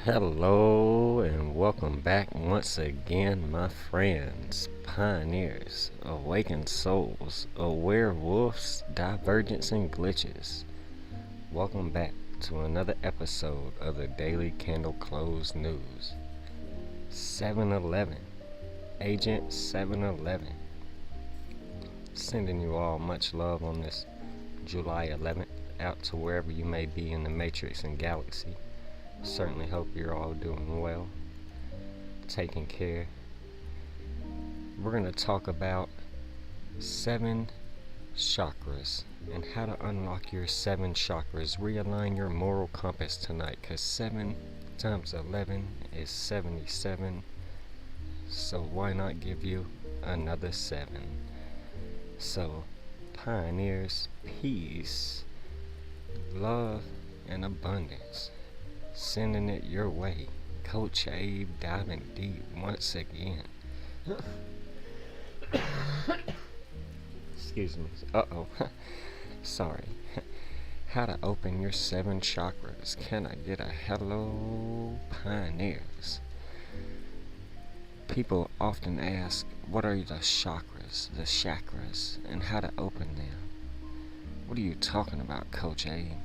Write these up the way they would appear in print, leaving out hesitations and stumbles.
Hello and welcome back once again, my friends, pioneers, awakened souls, aware wolves, divergence and glitches. Welcome back to another episode of the Daily Candle Close News. 7-Eleven, Agent 7-Eleven, sending you all much love on this July 11th, out to wherever you may be in the matrix and galaxy. Certainly hope you're all doing well, taking care. We're going to talk about 7 chakras and how to unlock your 7 chakras. Realign your moral compass tonight, because 7 times 11 is 77. So why not give you another 7? So, pioneers, peace, love, and abundance. Sending it your way. Coach Abe diving deep once again. Excuse me. Sorry. How to open your 7 chakras. Can I get a hello, pioneers? People often ask, what are the chakras, and how to open them? What are you talking about, Coach Abe?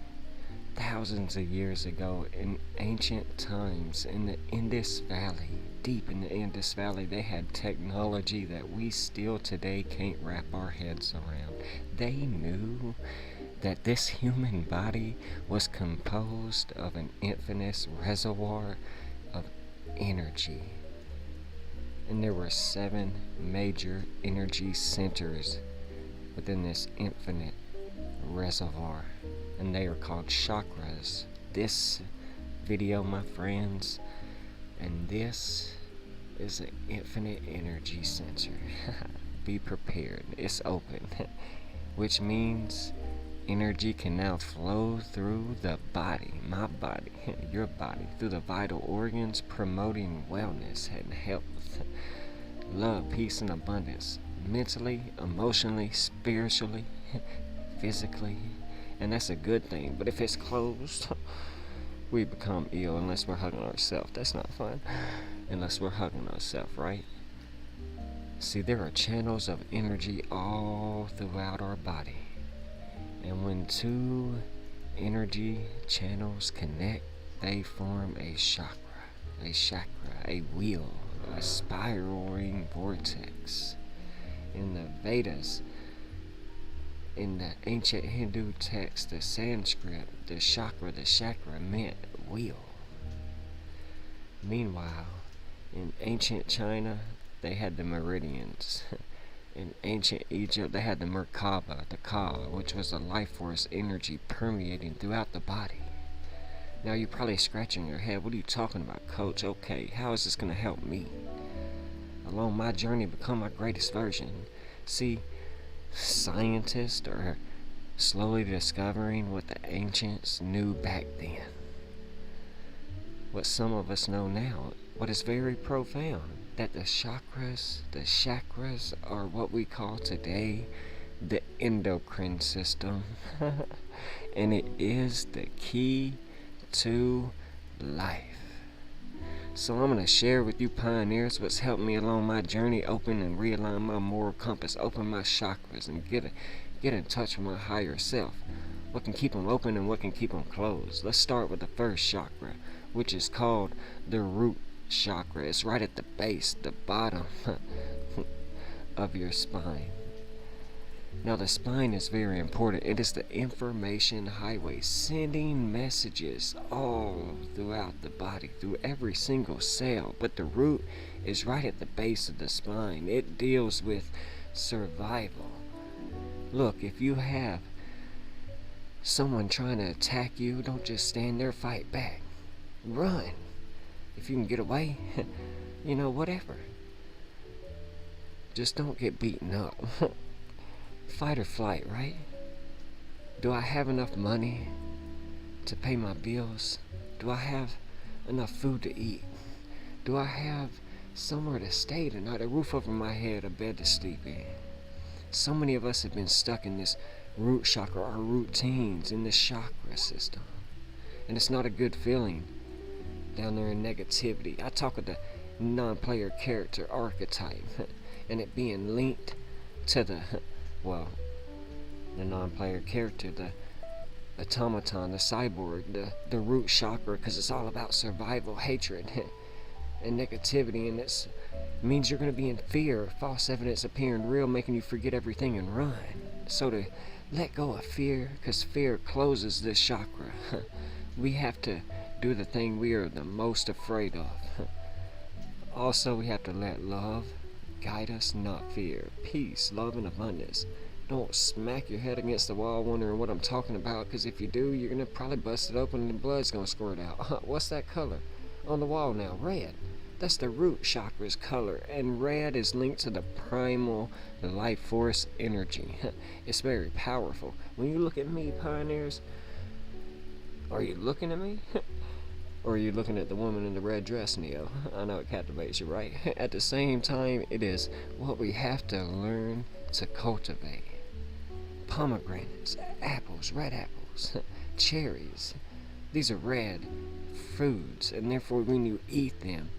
Thousands of years ago, in ancient times, in the Indus Valley, deep in the Indus Valley, they had technology that we still today can't wrap our heads around. They knew that this human body was composed of an infinite reservoir of energy. And there were 7 major energy centers within this infinite reservoir, and they are called chakras. This video, my friends, and this is an infinite energy center. Be prepared, it's open. Which means energy can now flow through the body, my body, your body, through the vital organs, promoting wellness and health, love, peace, and abundance, mentally, emotionally, spiritually, physically. And that's a good thing. But if it's closed, we become ill unless we're hugging ourselves. That's not fun. Unless we're hugging ourselves, right? See, there are channels of energy all throughout our body. And when 2 energy channels connect, they form a chakra, a wheel, a spiraling vortex. In the Vedas, in the ancient Hindu text, the Sanskrit, the chakra meant wheel. Meanwhile, in ancient China, they had the meridians. In ancient Egypt, they had the Merkaba, the Ka, which was a life force energy permeating throughout the body. Now you're probably scratching your head. What are you talking about, Coach? Okay, how is this going to help me along my journey to become my greatest version? See, scientists are slowly discovering what the ancients knew back then. What some of us know now, what is very profound, that the chakras are what we call today the endocrine system. And it is the key to life. So I'm going to share with you, pioneers, what's helped me along my journey, open and realign my moral compass, open my chakras, and get in touch with my higher self. What can keep them open and what can keep them closed? Let's start with the first chakra, which is called the root chakra. It's right at the base, the bottom of your spine. Now, the spine is very important. It is the information highway, sending messages all throughout the body, through every single cell. But the root is right at the base of the spine. It deals with survival. Look, if you have someone trying to attack you, don't just stand there, fight back. Run. If you can get away, whatever. Just don't get beaten up. Fight or flight, right? Do I have enough money to pay my bills? Do I have enough food to eat? Do I have somewhere to stay tonight, a roof over my head, a bed to sleep in? So many of us have been stuck in this root chakra, our routines, in the chakra system. And it's not a good feeling. down there in negativity. I talk of the non-player character archetype and it being linked to the non-player character, the automaton, the cyborg, the root chakra, because it's all about survival, hatred, and negativity, and it means you're going to be in fear, false evidence appearing real, making you forget everything and run. So to let go of fear, because fear closes this chakra, we have to do the thing we are the most afraid of. Also, we have to let love guide us, not fear. Peace, love, and abundance. Don't smack your head against the wall wondering what I'm talking about, because if you do, you're going to probably bust it open and the blood's going to squirt out. What's that color on the wall now? Red. That's the root chakra's color, and red is linked to the primal, the life force energy. It's very powerful. When you look at me, pioneers, are you looking at me? Or are you looking at the woman in the red dress, Neo? I know it captivates you, right? At the same time, it is what we have to learn to cultivate. Pomegranates, apples, red apples, cherries. These are red foods, and therefore when you eat them,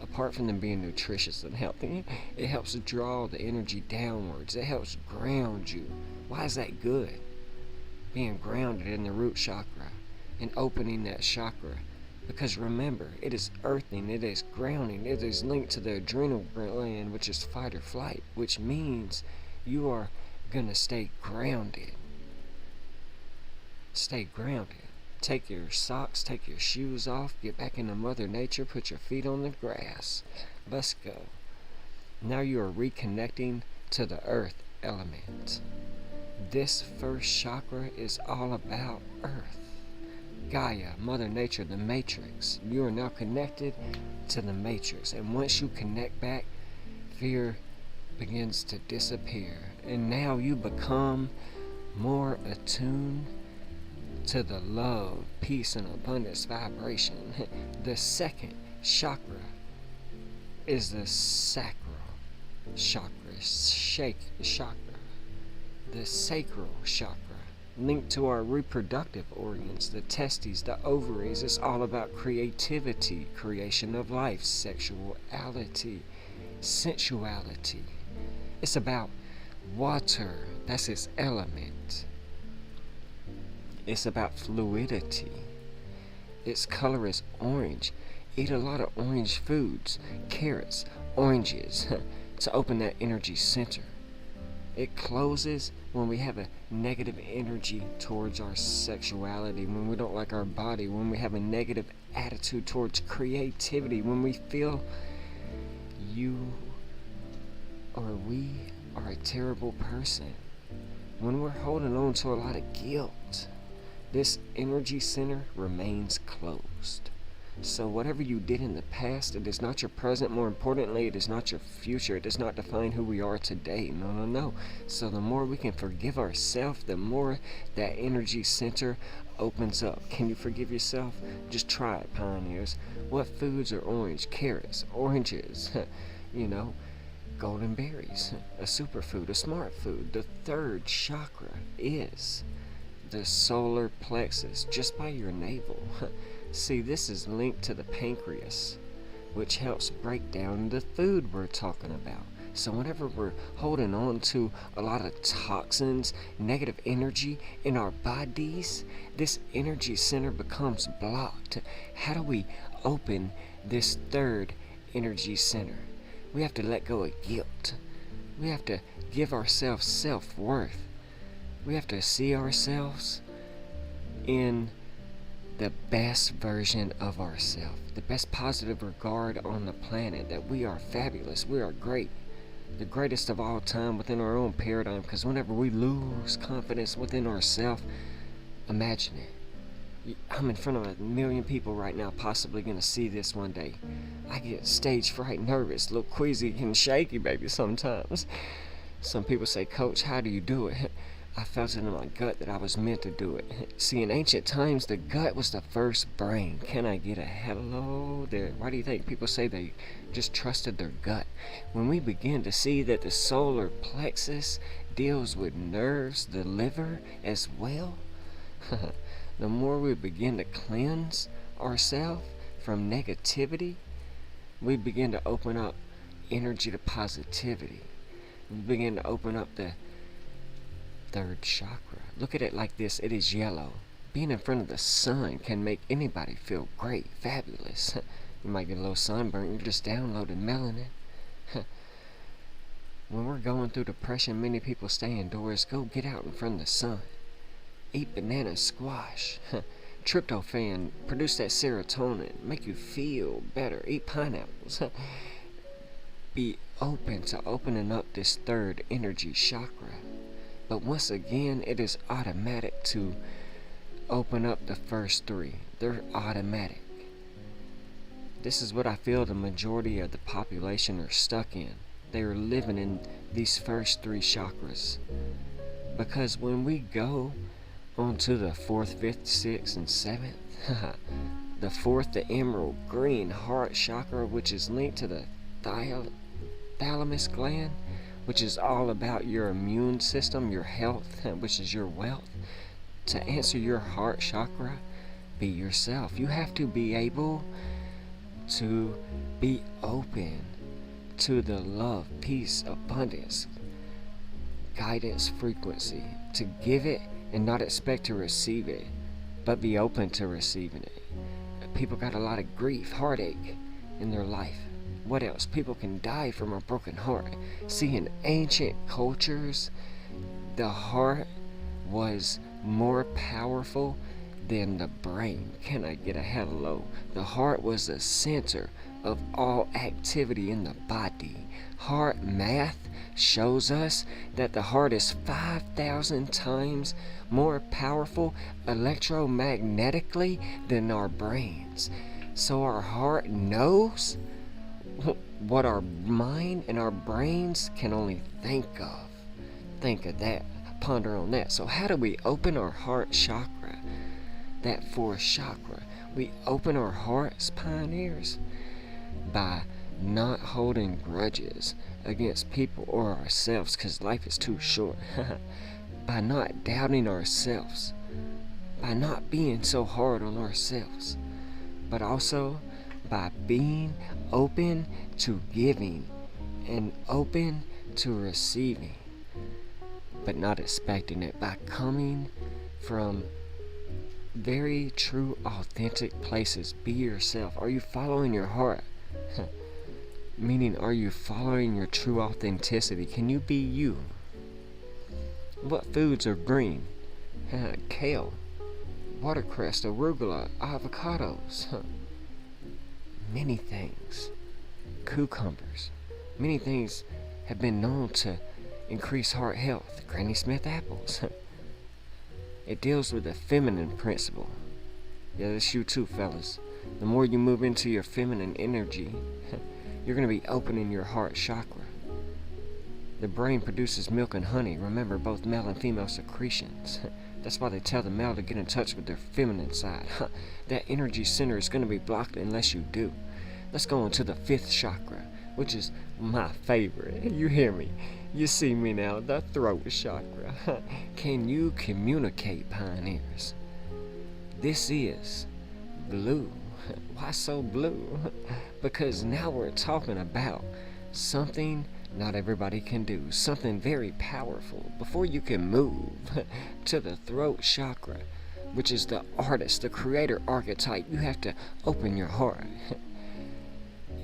apart from them being nutritious and healthy, it helps draw the energy downwards. It helps ground you. Why is that good? Being grounded in the root chakra and opening that chakra. Because remember, it is earthing, it is grounding, it is linked to the adrenal gland, which is fight or flight, which means you are gonna stay grounded. Stay grounded. Take your socks, take your shoes off, get back into Mother Nature, put your feet on the grass. Let's go. Now you are reconnecting to the earth element. This first chakra is all about earth. Gaia, Mother Nature, the Matrix. You are now connected to the Matrix. And once you connect back, fear begins to disappear. And now you become more attuned to the love, peace, and abundance vibration. The second chakra is the sacral chakra, the sacral chakra, linked to our reproductive organs, the testes, the ovaries. It's all about creativity, creation of life, sexuality, sensuality. It's about water, that's its element. It's about fluidity. Its color is orange. Eat a lot of orange foods, carrots, oranges, to open that energy center. It closes when we have a negative energy towards our sexuality, when we don't like our body, when we have a negative attitude towards creativity, when we feel you or we are a terrible person, when we're holding on to a lot of guilt. This energy center remains closed. So whatever you did in the past, it is not your present. More importantly, it is not your future. It does not define who we are today. No. So the more we can forgive ourselves, the more that energy center opens up. Can you forgive yourself? Just try it, pioneers. What foods are orange? Carrots, oranges, golden berries, a superfood, a smart food. The third chakra is the solar plexus, just by your navel. See, this is linked to the pancreas, which helps break down the food we're talking about. So whenever we're holding on to a lot of toxins, negative energy in our bodies, this energy center becomes blocked. How do we open this third energy center? We have to let go of guilt. We have to give ourselves self-worth. We have to see ourselves in the best version of ourselves, the best positive regard on the planet, that we are fabulous, we are great, the greatest of all time within our own paradigm. Because whenever we lose confidence within ourselves, imagine it. I'm in front of 1 million people right now, possibly gonna see this one day. I get stage fright, nervous, a little queasy and shaky, baby, sometimes. Some people say, Coach, how do you do it? I felt it in my gut that I was meant to do it. See, in ancient times, the gut was the first brain. Can I get a hello there? Why do you think people say they just trusted their gut? When we begin to see that the solar plexus deals with nerves, the liver as well, the more we begin to cleanse ourselves, from negativity, we begin to open up energy to positivity. We begin to open up the third chakra. Look at it like this. It is yellow. Being in front of the sun can make anybody feel great, fabulous. You might get a little sunburn. You're just downloading melanin. When we're going through depression, many people stay indoors. Go get out in front of the sun. Eat banana squash. Tryptophan, produce that serotonin, make you feel better. Eat pineapples. Be open to opening up this third energy chakra. But once again, it is automatic to open up the first three. They're automatic. This is what I feel the majority of the population are stuck in. They are living in these first three chakras. Because when we go onto the 4th, 5th, 6th, and 7th, the 4th, the emerald green heart chakra, which is linked to the thalamus gland, which is all about your immune system, your health, which is your wealth. To answer your heart chakra, be yourself. You have to be able to be open to the love, peace, abundance, guidance, frequency, to give it and not expect to receive it, but be open to receiving it. People got a lot of grief, heartache in their life. What else? People can die from a broken heart. See, in ancient cultures, the heart was more powerful than the brain. Can I get a hello? The heart was the center of all activity in the body. Heart math shows us that the heart is 5,000 times more powerful electromagnetically than our brains. So our heart knows what our mind and our brains can only think of. Think of that. Ponder on that. So how do we open our heart chakra? That 4th chakra. We open our hearts, pioneers, by not holding grudges against people or ourselves, because life is too short. By not doubting ourselves, by not being so hard on ourselves, but also by being open to giving and open to receiving, but not expecting it, by coming from very true, authentic places. Be yourself. Are you following your heart? Meaning, are you following your true authenticity? Can you be you? What foods are green? Kale, watercress, arugula, avocados. Many things. Cucumbers. Many things have been known to increase heart health. Granny Smith apples. It deals with the feminine principle. Yeah, that's you too, fellas. The more you move into your feminine energy, you're going to be opening your heart chakra. The brain produces milk and honey. Remember, both male and female secretions. That's why they tell the male to get in touch with their feminine side. That energy center is going to be blocked unless you do. Let's go on to the 5th chakra, which is my favorite. You hear me? You see me now, the throat chakra. Can you communicate, pioneers? This is blue. Why so blue? Because now we're talking about something not everybody can do. Something very powerful. Before you can move to the throat chakra, which is the artist, the creator archetype, you have to open your heart.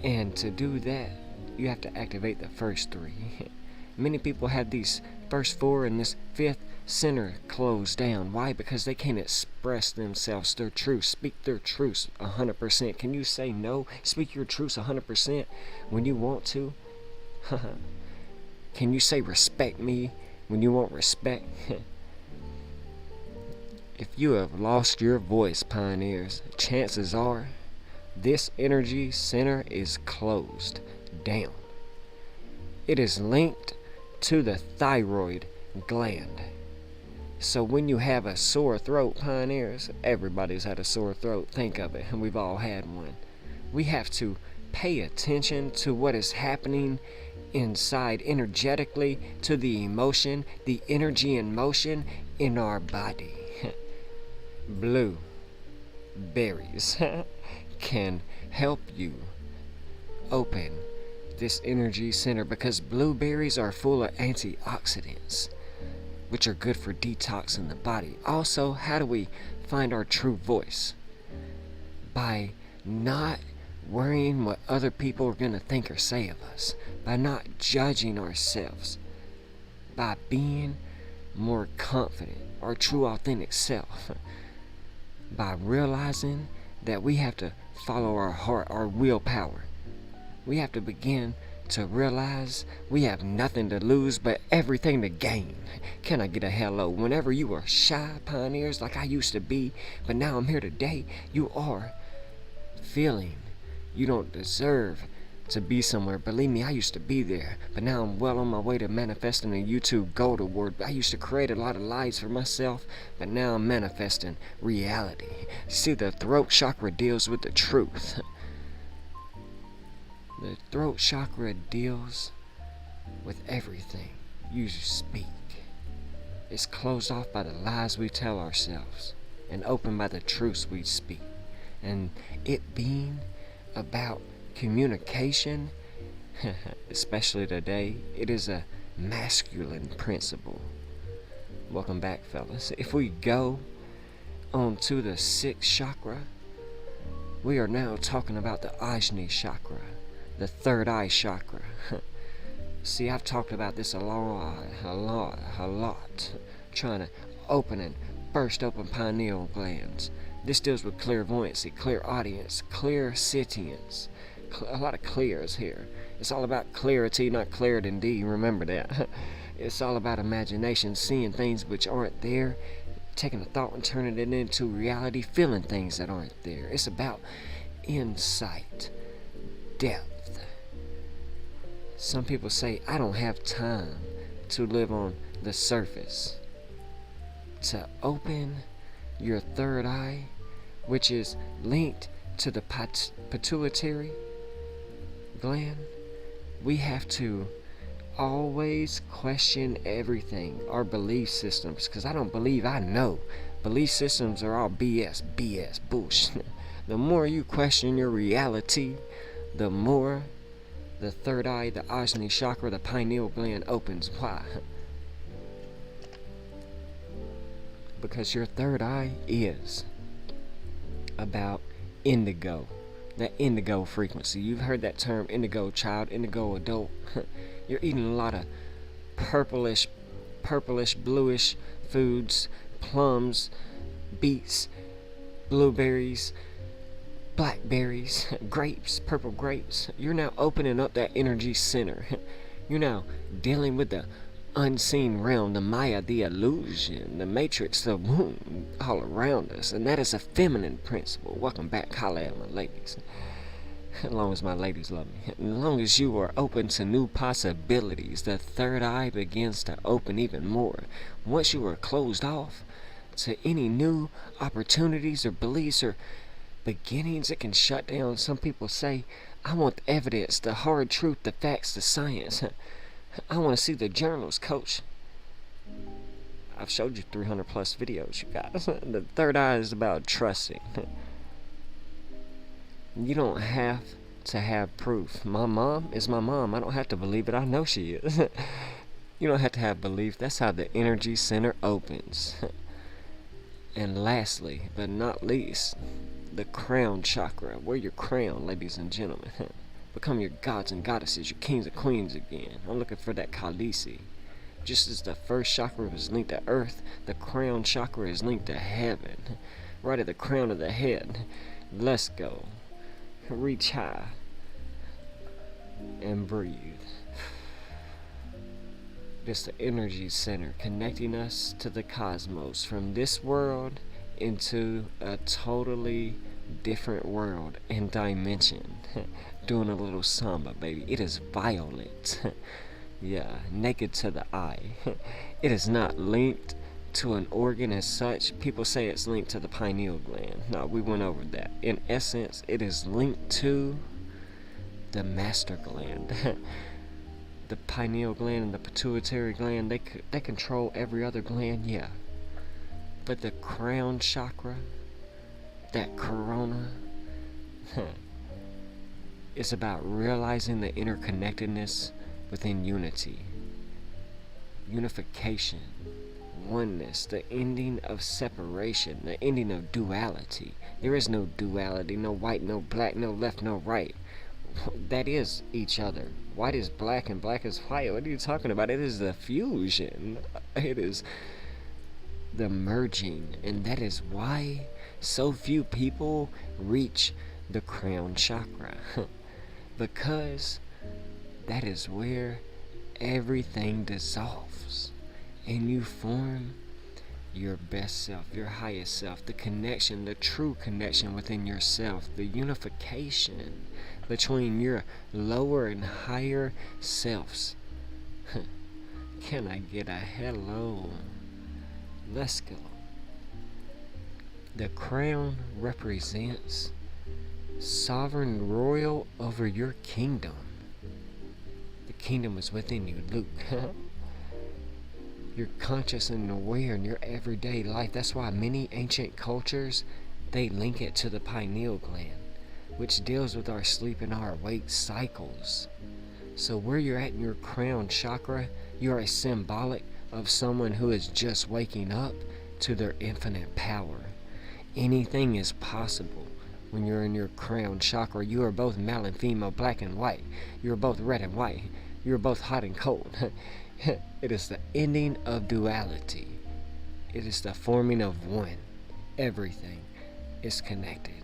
And to do that, you have to activate the first 3. Many people have these first 4 and this 5th center closed down. Why? Because they can't express themselves, their truth, speak their truth 100%. Can you say no? Speak your truth 100% when you want to? Can you say respect me when you want respect? If you have lost your voice, pioneers, chances are this energy center is closed down. It is linked to the thyroid gland. So when you have a sore throat, pioneers, everybody's had a sore throat. Think of it, and we've all had one. We have to pay attention to what is happening inside energetically, to the emotion, the energy and motion in our body. Blue berries. can help you open this energy center, because blueberries are full of antioxidants, which are good for detoxing the body. Also, how do we find our true voice? By not worrying what other people are going to think or say of us, by not judging ourselves, by being more confident, our true authentic self, by realizing that we have to follow our heart, our willpower. We have to begin to realize we have nothing to lose but everything to gain. Can I get a hello? Whenever you are shy pioneers like I used to be, but now I'm here today, you are feeling you don't deserve to be somewhere. Believe me, I used to be there, but now I'm well on my way to manifesting a YouTube Gold Award. I used to create a lot of lies for myself, but now I'm manifesting reality. See, the throat chakra deals with the truth. The throat chakra deals with everything you speak. It's closed off by the lies we tell ourselves and opened by the truths we speak. And it being about communication, especially today, it is a masculine principle. Welcome back, fellas. If we go on to the 6th chakra, we are now talking about the Ajna chakra, the third eye chakra. See, I've talked about this a lot, trying to open and burst open pineal glands. This deals with clairvoyancy, clairaudience, clairsentience, a lot of clears here. It's all about clarity, not clarity. Remember that. It's all about imagination, seeing things which aren't there, taking a thought and turning it into reality, feeling things that aren't there. It's about insight, depth. Some people say, I don't have time to live on the surface. To open your third eye, which is linked to the pituitary gland, we have to always question everything, our belief systems, because I don't believe I know. Belief systems are all BS, bullshit. The more you question your reality, the more the third eye, the Ajna chakra, the pineal gland opens. Why? Because your third eye is about indigo, that indigo frequency. You've heard that term, indigo child, indigo adult. You're eating a lot of purplish, bluish foods, plums, beets, blueberries, blackberries, grapes, purple grapes. You're now opening up that energy center. You're now dealing with the unseen realm, the Maya, the illusion, the matrix, the womb all around us, and that is a feminine principle. Welcome back, holla at my ladies. As long as my ladies love me, as long as you are open to new possibilities, the third eye begins to open even more. Once you are closed off to any new opportunities or beliefs or beginnings, it can shut down. Some people say, I want the evidence, the hard truth, the facts, the science. I want to see the journals, coach. I've showed you 300 plus videos, you guys. The third eye is about trusting. You don't have to have proof. My mom is my mom. I don't have to believe it. I know she is. You don't have to have belief. That's how the energy center opens. And lastly, but not least, the crown chakra. Wear your crown, ladies and gentlemen. Become your gods and goddesses, your kings and queens again. I'm looking for that Khaleesi. Just as the first chakra was linked to earth, the crown chakra is linked to heaven. Right at the crown of the head. Let's go. Reach high. And breathe. This is the energy center, connecting us to the cosmos. From this world into a totally different world and dimension. Doing a little samba, baby. It is violet. Yeah, naked to the eye. It is not linked to an organ as such. People say it's linked to the pineal gland. No, we went over that. In essence, it is linked to the master gland. The pineal gland and the pituitary gland, they control every other gland, yeah. But the crown chakra, that corona, It's about realizing the interconnectedness within unity, unification, oneness, the ending of separation, the ending of duality. There is no duality, no white, no black, no left, no right. That is each other. White is black and black is white. What are you talking about? It is the fusion. It is the merging. And that is why so few people reach the crown chakra. Because that is where everything dissolves and you form your best self, your highest self, the connection, the true connection within yourself, the unification between your lower and higher selves. Can I get a hello? Let's go. The crown represents sovereign royal over your kingdom. The kingdom is within you, Luke. You're conscious and aware in your everyday life. That's why many ancient cultures, they link it to the pineal gland, which deals with our sleep and our awake cycles. So where you're at in your crown chakra, you are symbolic of someone who is just waking up to their infinite power. Anything is possible. When you're in your crown chakra, you are both male and female, black and white. You're both red and white. You're both hot and cold. It is the ending of duality. It is the forming of one. Everything is connected.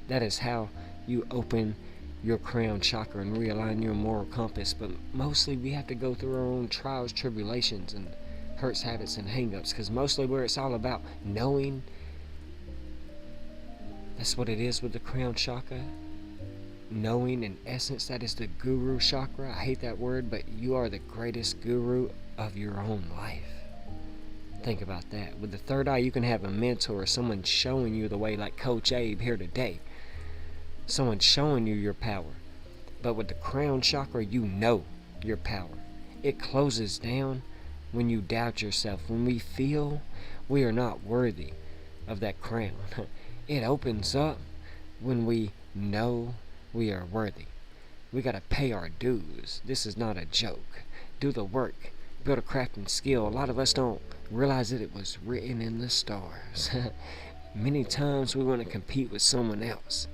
That is how you open your crown chakra and realign your moral compass. But mostly we have to go through our own trials, tribulations, and hurts, habits, and hang-ups. Because mostly where it's all about knowing. That's what it is with the crown chakra. Knowing, in essence, that is the guru chakra. I hate that word, but you are the greatest guru of your own life. Think about that. With the third eye, you can have a mentor, someone showing you the way, like Coach Abe here today. Someone showing you your power. But with the crown chakra, you know your power. It closes down when you doubt yourself, when we feel we are not worthy of that crown. It opens up when we know we are worthy. We gotta pay our dues. This is not a joke. Do the work. Build a crafting skill. A lot of us don't realize that it was written in the stars. Many times we want to compete with someone else.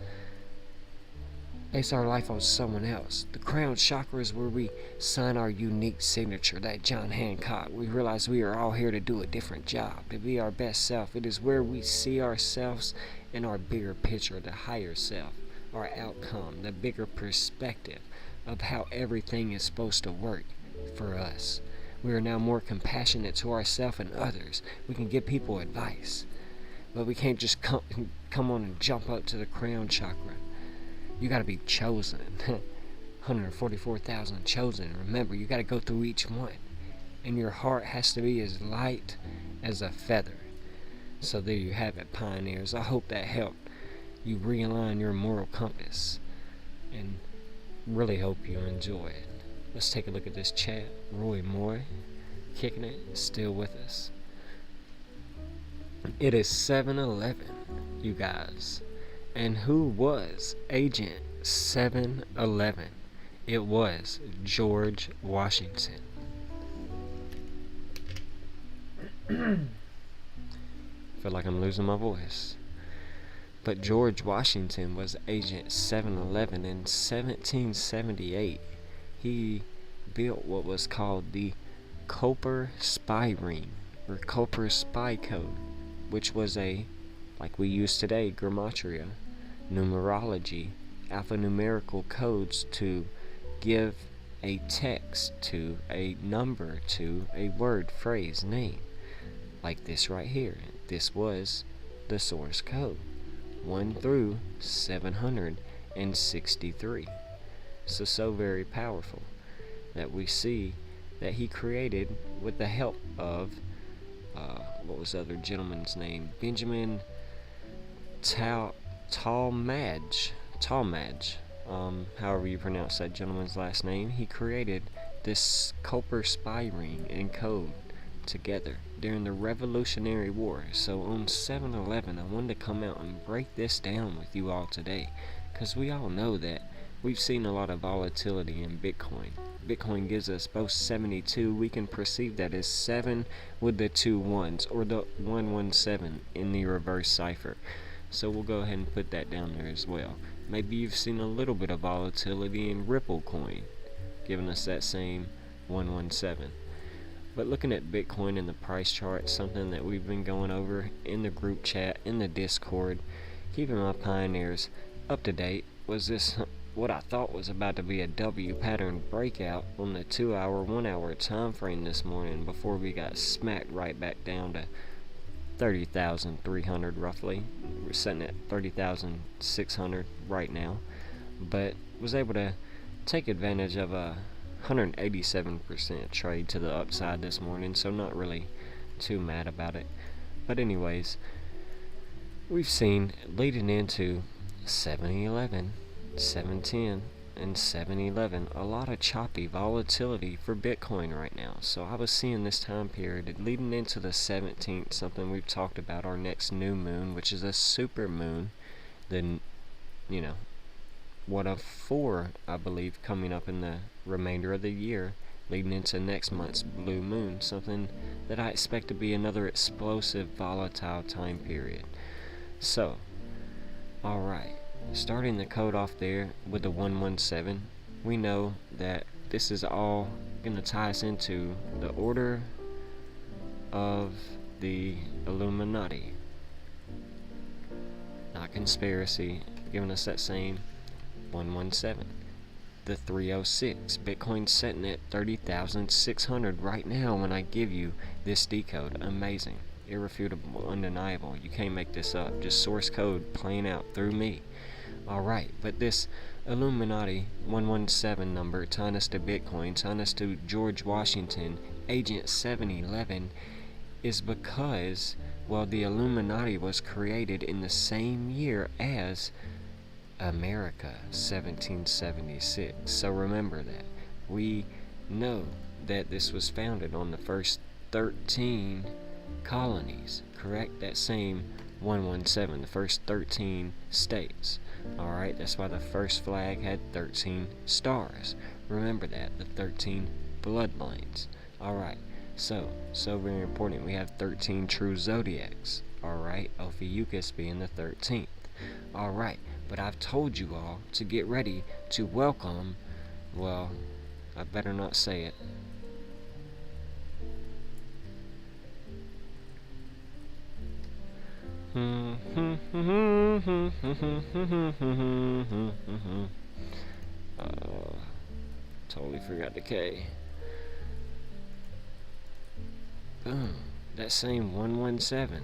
Base our life on someone else. The crown chakra is where we sign our unique signature, that John Hancock. We realize we are all here to do a different job, to be our best self. It is where we see ourselves in our bigger picture, the higher self, our outcome, the bigger perspective of how everything is supposed to work for us. We are now more compassionate to ourselves and others. We can give people advice, but we can't just come on and jump up to the crown chakra. You gotta be chosen. 144,000 chosen. Remember, you gotta go through each one. And your heart has to be as light as a feather. So there you have it, pioneers. I hope that helped you realign your moral compass. And really hope you enjoy it. Let's take a look at this chat. Roy Moore, kicking it, still with us. It is 7-Eleven, you guys. And who was Agent 7-Eleven? It was George Washington. Feel like I'm losing my voice. But George Washington was Agent 7-Eleven in 1778. He built what was called the Culper spy ring, or Culper spy code, which was a, like we use today, gematria, numerology, alphanumerical codes to give a text to a number to a word, phrase, name. Like this right here. This was the source code. 1 through 763. So very powerful that we see that he created with the help of what was the other gentleman's name? Benjamin Talmadge, however you pronounce that gentleman's last name. He created this Culper spy ring and code together during the Revolutionary War. So on 7-Eleven, I wanted to come out and break this down with you all today, because we all know that we've seen a lot of volatility in Bitcoin. Bitcoin gives us both 72. We can perceive that as 7 with the 2 ones, or the 117 in the reverse cipher. So we'll go ahead and put that down there as well. Maybe you've seen a little bit of volatility in RippleCoin, giving us that same 117. But looking at Bitcoin in the price chart, something that we've been going over in the group chat, in the Discord, keeping my pioneers up to date, was this what I thought was about to be a W pattern breakout on the 2 hour, 1 hour time frame this morning, before we got smacked right back down to 30,300 roughly. We're sitting at 30,600 right now, but was able to take advantage of a 187% trade to the upside this morning, so not really too mad about it. But anyways, we've seen leading into 711, 710, and 711 a lot of choppy volatility for Bitcoin right now. So I was seeing this time period leading into the 17th, something we've talked about, our next new moon, which is a super moon. Then, what of 4, I believe, coming up in the remainder of the year, leading into next month's blue moon, something that I expect to be another explosive, volatile time period. So, alright, starting the code off there with the 117, we know that this is all going to tie us into the order of the Illuminati. Not conspiracy, giving us that same 117. The 306, Bitcoin sitting at 30,600 right now when I give you this decode. Amazing, irrefutable, undeniable. You can't make this up. Just source code playing out through me. Alright, but this Illuminati 117 number tying us to Bitcoin, tying us to George Washington, Agent 711, is because, well, the Illuminati was created in the same year as America, 1776. So remember that. We know that this was founded on the first 13 colonies, correct? That same 117, the first 13 states. Alright, that's why the first flag had 13 stars. Remember that, the 13 bloodlines. Alright, so very important. We have 13 true zodiacs. Alright, Ophiuchus being the 13th. Alright, but I've told you all to get ready to welcome, well, I better not say it. Totally forgot the K. Boom, that same 117.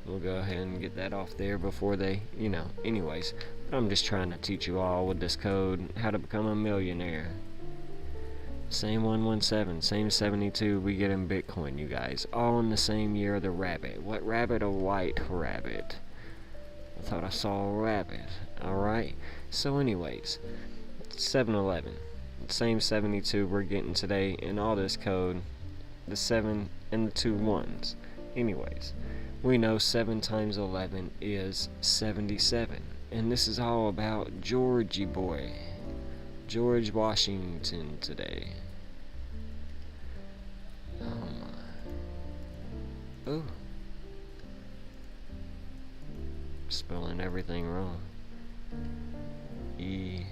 We'll go ahead and get that off there before they, anyways. But I'm just trying to teach you all with this code how to become a millionaire. Same 117, same 72 we get in Bitcoin, you guys. All in the same year of the rabbit. What rabbit? A white rabbit. I thought I saw a rabbit. Alright? So anyways, 711. Same 72 we're getting today, and all this code, the 7 and the 2 ones. Anyways, we know 7 times 11 is 77. And this is all about Georgie boy, George Washington today. Oh my. Ooh. Spelling everything wrong. E-R-G-E.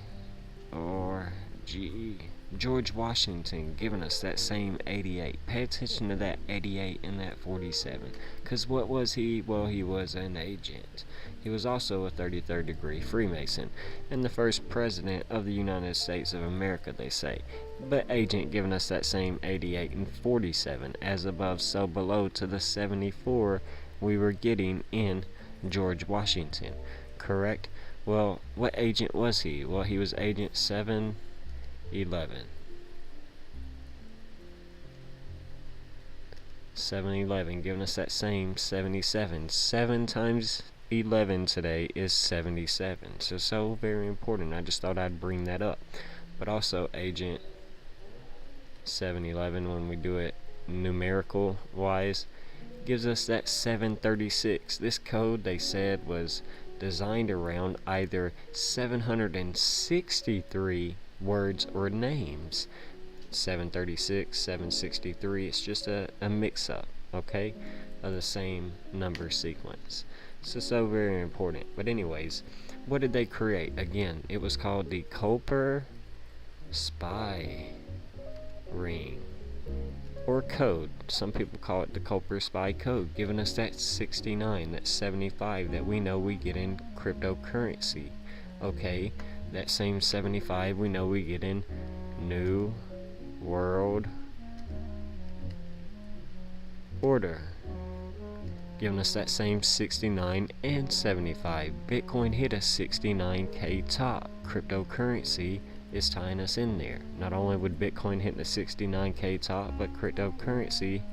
George Washington giving us that same 88. Pay attention to that 88 and that 47. Because what was he? Well, he was an agent. He was also a 33rd degree Freemason and the first president of the United States of America, they say. But agent giving us that same 88 and 47, as above so below, to the 74 we were getting in George Washington. Correct? Well, what agent was he? Well, he was Agent 711. 711 giving us that same 77. 7 times 11 today is 77. So very important. I just thought I'd bring that up. But also Agent 711, when we do it numerical wise, gives us that 736. This code, they said, was designed around either 763 words or names. 736, 763, it's just a mix-up, okay, of the same number sequence. So very important. But anyways, what did they create? Again, it was called the Culper spy ring, or code. Some people call it the Culper spy code, giving us that 69, that 75 that we know we get in cryptocurrency. Okay, that same 75 we know we get in New World Order, giving us that same 69 and 75. Bitcoin hit a 69k top. Cryptocurrency is tying us in there. Not only would Bitcoin hit the 69k top, but cryptocurrency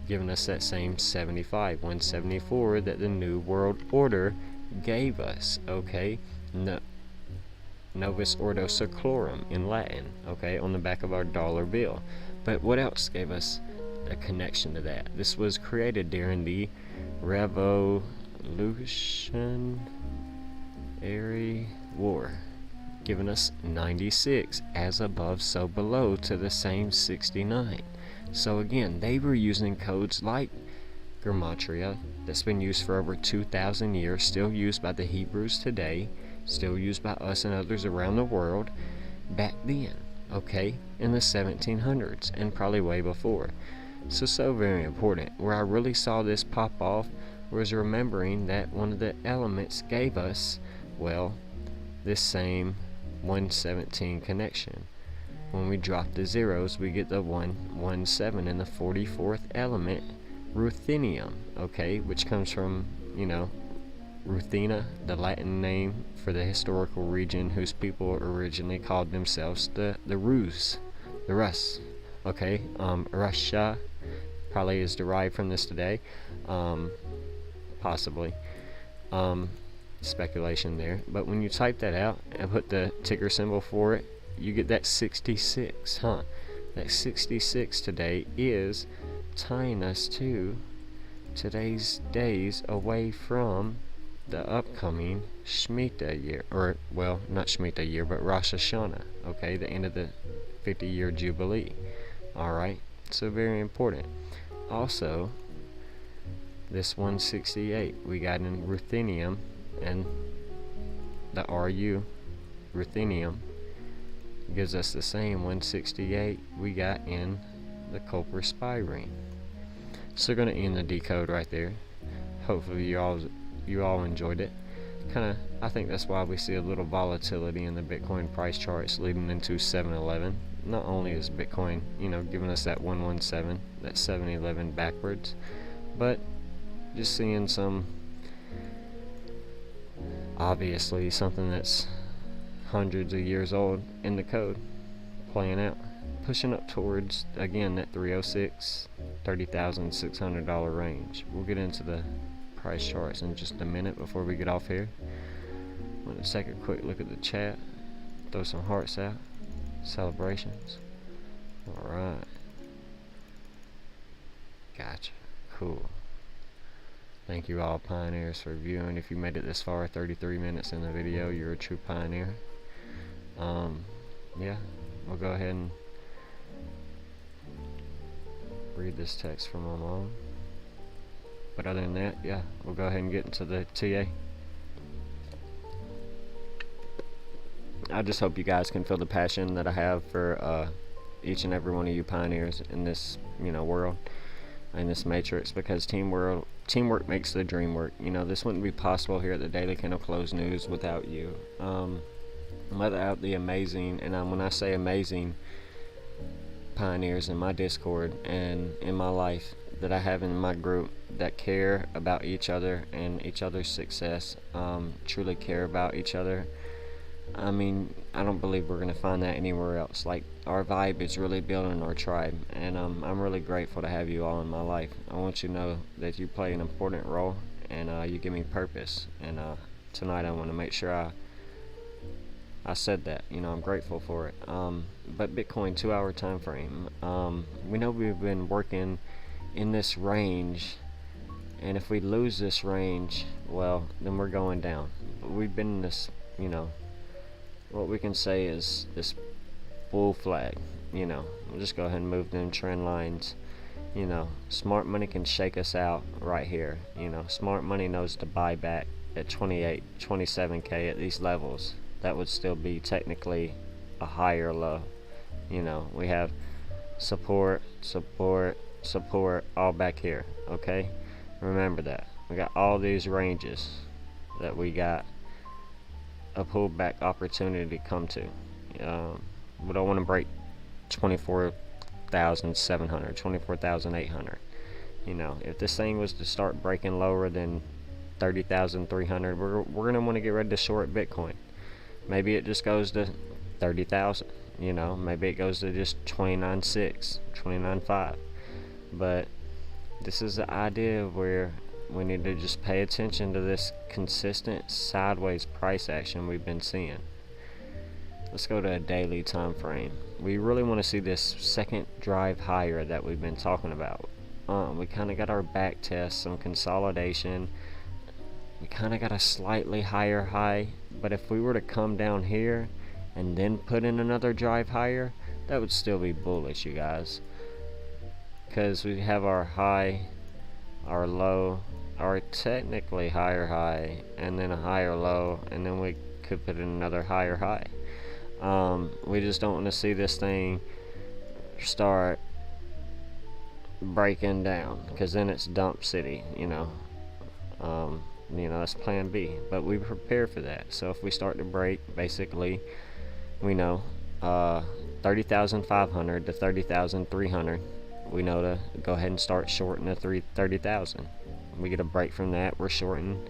giving us that same 75, 174 that the New World Order gave us. Okay, Novus Ordo Seclorum in Latin, okay, on the back of our dollar bill. But what else gave us a connection to that? This was created during the Revolutionary War, giving us 96, as above so below, to the same 69. So again, they were using codes like Gematria that's been used for over 2,000 years, still used by the Hebrews today, still used by us and others around the world back then, okay, in the 1700s and probably way before. So very important. Where I really saw this pop off was remembering that one of the elements gave us, well, this same 117 connection. When we drop the zeros, we get the 117 in the 44th element, ruthenium, okay, which comes from, Ruthena, the Latin name for the historical region whose people originally called themselves the Rus, okay. Russia probably is derived from this today, possibly, speculation there. But when you type that out and put the ticker symbol for it, you get that 66, That 66 today is tying us to today's days away from the upcoming Shemitah year, or, well, not Shemitah year, but Rosh Hashanah, okay, the end of the 50-year Jubilee. Alright, so very important. Also, this 168 we got in ruthenium, and the RU, ruthenium, gives us the same 168 we got in the Culper spy ring. So we're going to end the decode right there. Hopefully you all enjoyed it. I think that's why we see a little volatility in the Bitcoin price charts leading into 7-Eleven. Not only is Bitcoin, giving us that 117, that 7-Eleven backwards, but just seeing some, obviously something that's hundreds of years old in the code playing out, pushing up towards, again, that 306, $30,600 range. We'll get into the price charts in just a minute. Before we get off here, I'm going to take a quick look at the chat, throw some hearts out, celebrations. Alright, gotcha, cool. Thank you all pioneers for viewing. If you made it this far, 33 minutes in the video, you're a true pioneer. Yeah, we'll go ahead and read this text from my mom. But other than that, yeah, we'll go ahead and get into the TA. I just hope you guys can feel the passion that I have for each and every one of you pioneers in this, world, in this matrix, because teamwork makes the dream work. This wouldn't be possible here at the Daily Candle Close News without you. Without the amazing, and when I say amazing, pioneers in my Discord and in my life that I have in my group that care about each other and each other's success, truly care about each other. I mean, I don't believe we're going to find that anywhere else. Like, our vibe is really building our tribe, and I'm really grateful to have you all in my life. I want you to know that you play an important role, and you give me purpose, and tonight I want to make sure I said that. I'm grateful for it. But Bitcoin 2-hour time frame. We know we've been working in this range And if we lose this range, well, then we're going down. But we've been in this, what we can say is this bull flag. We'll just go ahead and move them trend lines. Smart money can shake us out right here. Smart money knows to buy back at 28, 27K at these levels. That would still be technically a higher low. We have support, support, support all back here. Okay, remember that. We got all these ranges that we got a pullback opportunity to come to. We don't want to break 24,700, 24,800. If this thing was to start breaking lower than 30,300, we're gonna want to get ready to short Bitcoin. Maybe it just goes to 30,000. Maybe it goes to just 29.6, 29.5. But this is the idea where we need to just pay attention to this consistent sideways price action we've been seeing. Let's go to a daily time frame. We really want to see this second drive higher that we've been talking about. We kind of got our back test, some consolidation. We kind of got a slightly higher high, but if we were to come down here and then put in another drive higher, that would still be bullish, you guys, because we have our high, our low, our technically higher high, and then a higher low, and then we could put in another higher high. We just don't want to see this thing start breaking down, because then it's dump city. That's plan B, but we prepare for that. So if we start to break, basically, we know 30,500 to 30,300, we know to go ahead and start shorting the 30,000. We get a break from that, we're shorting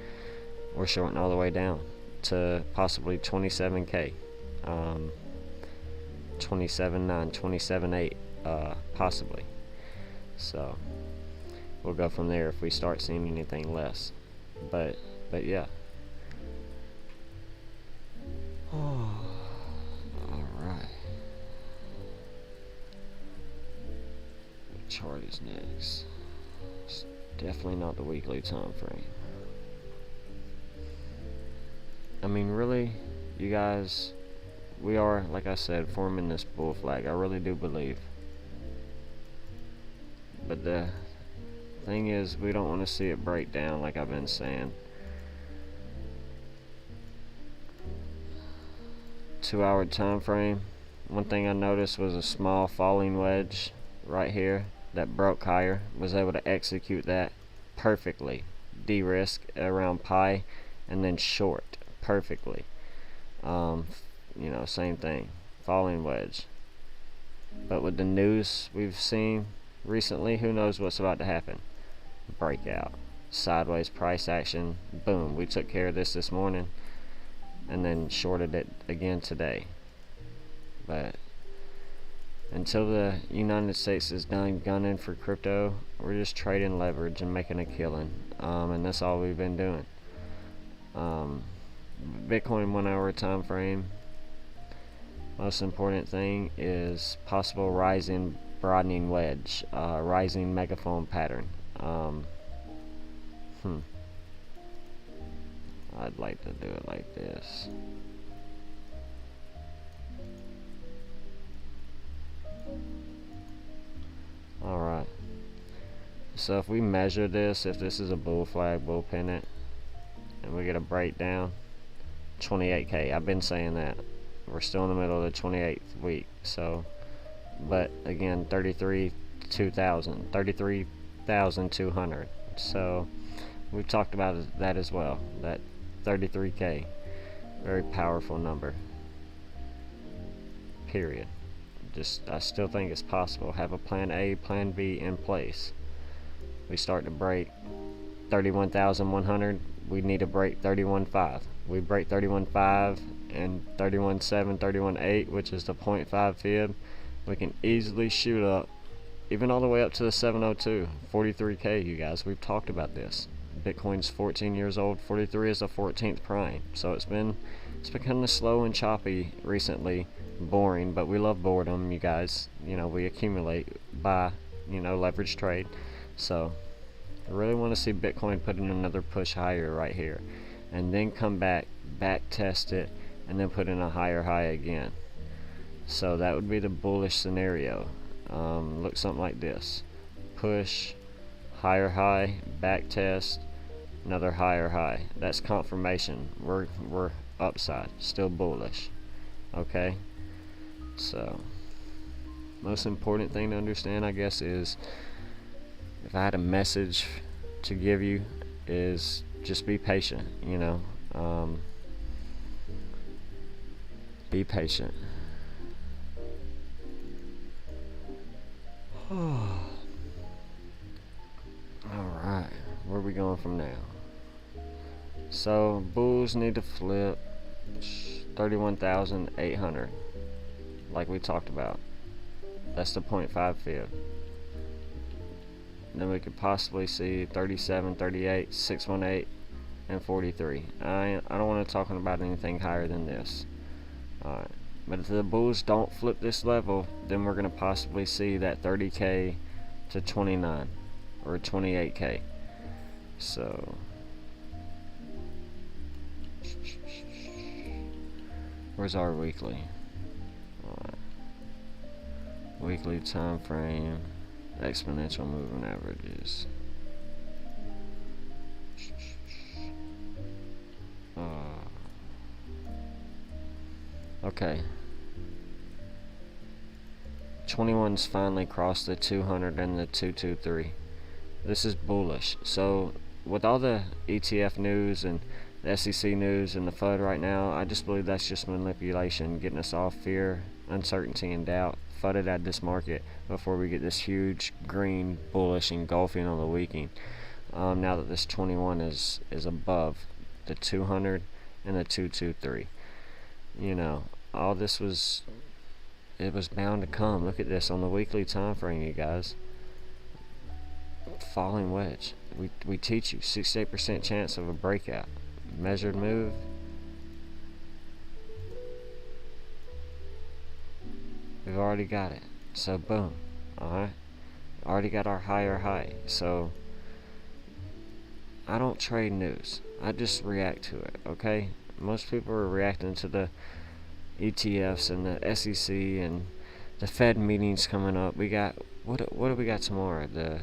all the way down to possibly 27K, 27.9, 27.8, possibly. So we'll go from there if we start seeing anything less. But yeah. Alright. What chart is next? It's definitely not the weekly time frame. I mean, really, you guys, we are, like I said, forming this bull flag. I really do believe. But the thing is, we don't want to see it break down, like I've been saying. 2-hour time frame. One thing I noticed was a small falling wedge right here that broke higher. Was able to execute that perfectly. De-risk around pi and then short perfectly. Same thing. Falling wedge. But with the news we've seen recently, who knows what's about to happen? Breakout, sideways price action, boom, we took care of this morning and then shorted it again today. But until the United States is done gunning for crypto, we're just trading leverage and making a killing, and that's all we've been doing. Bitcoin 1-hour time frame, most important thing is possible rising broadening wedge, rising megaphone pattern. I'd like to do it like this. Alright. So if we measure this, if this is a bull flag, bull pennant, and we get a breakdown, 28K. I've been saying that. We're still in the middle of the 28th week. So, but again, 33,200. So we've talked about that as well. That 33K, very powerful number. Period. I still think it's possible. Have a plan A, plan B in place. We start to break 31,100. We need to break 31.5. We break 31.5 and 31.7, 31.8, which is the 0.5 fib. We can easily shoot up, even all the way up to the 702, 43K, you guys. We've talked about this. Bitcoin's 14 years old. 43 is the 14th prime. So it's been kind of slow and choppy recently, boring, but we love boredom, you guys. We accumulate by, leverage trade. So I really want to see Bitcoin put in another push higher right here, and then come back test it, and then put in a higher high again. So that would be the bullish scenario. Look something like this: push, higher high, back test, another higher high. That's confirmation. We're upside, still bullish. Okay, so most important thing to understand, I guess, is if I had a message to give you, is just be patient. Be patient. Alright, where are we going from now? So bulls need to flip 31,800, like we talked about. That's the 0.5 fib. Then we could possibly see 37, 38, 618, and 43. I don't want to talk about anything higher than this. Alright, but if the bulls don't flip this level, then we're going to possibly see that 30k to 29 or 28k. So where's our weekly? Weekly time frame, exponential moving averages. Okay. 21's finally crossed the 200 and the 223. This is bullish. So with all the ETF news and the SEC news and the FUD right now, I just believe that's just manipulation, getting us off fear, uncertainty, and doubt, FUDed at this market before we get this huge green bullish engulfing on the weekend. Now that this 21 is above the 200 and the 223. All this was bound to come. Look at this on the weekly time frame, you guys. Falling wedge. We teach you 68% chance of a breakout. Measured move. We've already got it. So boom. Alright. Already got our higher high. So I don't trade news. I just react to it. Okay? Most people are reacting to the ETFs and the SEC and the Fed meetings coming up. We got what do we got tomorrow? The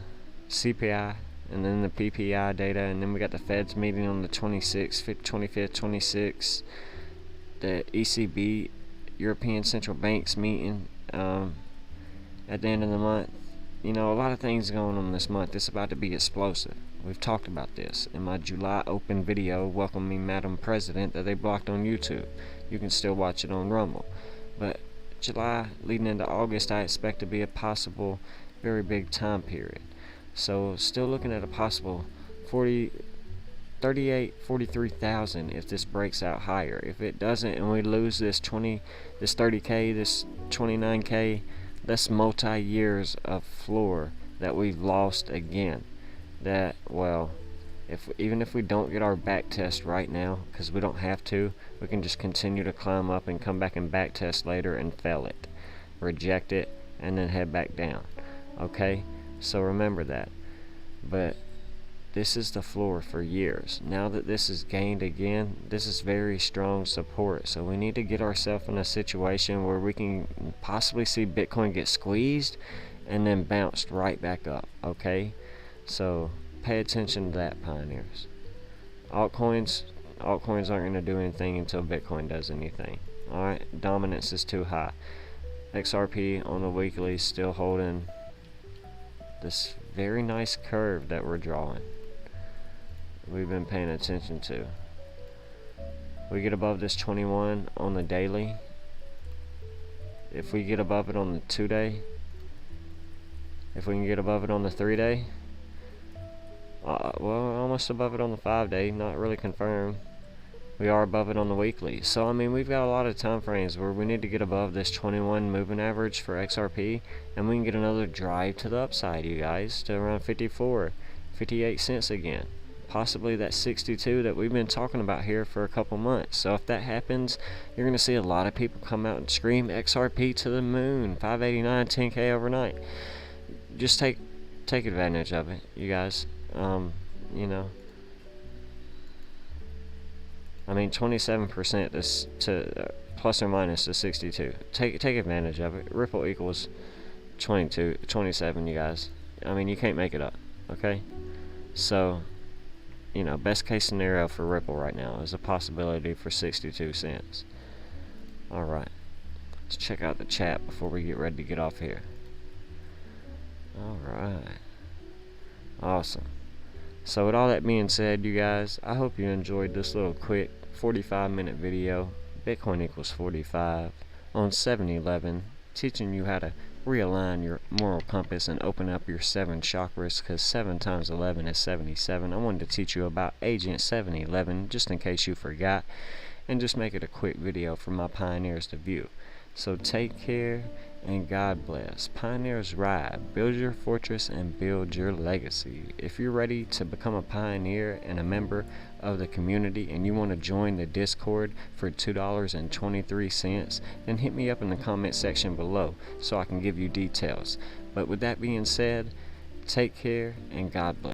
CPI and then the PPI data, and then we got the Fed's meeting on the 26th, 25th, 26th. The ECB, European Central Bank's meeting at the end of the month. A lot of things going on this month. It's about to be explosive. We've talked about this in my July open video, Welcome Me Madam President, that they blocked on YouTube. You can still watch it on Rumble. But July leading into August, I expect to be a possible very big time period. So still looking at a possible 43,000 if this breaks out higher. If it doesn't and we lose this 30k, this 29k, that's multi-years of floor that we've lost again. That, well, even if we don't get our back test right now, because we don't have to, we can just continue to climb up and come back and back test later and fail it, reject it, and then head back down. Okay, so remember that. But this is the floor for years. Now that this is gained again, this is very strong support. So we need to get ourselves in a situation where we can possibly see Bitcoin get squeezed and then bounced right back up. Okay, so pay attention to that, pioneers. Altcoins aren't going to do anything until Bitcoin does anything. Alright, dominance is too high. XRP on the weekly still holding this very nice curve that we're drawing. We've been paying attention to. We get above this 21 on the daily. If we get above it on the 2-day, if we can get above it on the 3-day, well, almost above it on the 5-day, not really confirmed. We are above it on the weekly. So, we've got a lot of time frames where we need to get above this 21 moving average for XRP, and we can get another drive to the upside, you guys, to around 54, 58 cents again. Possibly that 62 that we've been talking about here for a couple months. So if that happens, you're going to see a lot of people come out and scream XRP to the moon, 589, 10k overnight. Just take advantage of it, you guys. You know, I mean, 27% is to plus or minus to 62. Take advantage of it. Ripple equals 27, you guys. I mean, you can't make it up. Okay, so best case scenario for Ripple right now is a possibility for 62 cents. All right, let's check out the chat before we get ready to get off here. All right, awesome. So with all that being said, you guys, I hope you enjoyed this little quick 45-minute video. Bitcoin equals 45 on 7-11, teaching you how to realign your moral compass and open up your 7 chakras, because 7 times 11 is 77. I wanted to teach you about Agent 711 just in case you forgot, and just make it a quick video for my pioneers to view. So take care and God bless. Pioneers ride, build your fortress and build your legacy. If you're ready to become a pioneer and a member of the community and you want to join the Discord for $2.23, then hit me up in the comment section below so I can give you details. But with that being said, take care and God bless.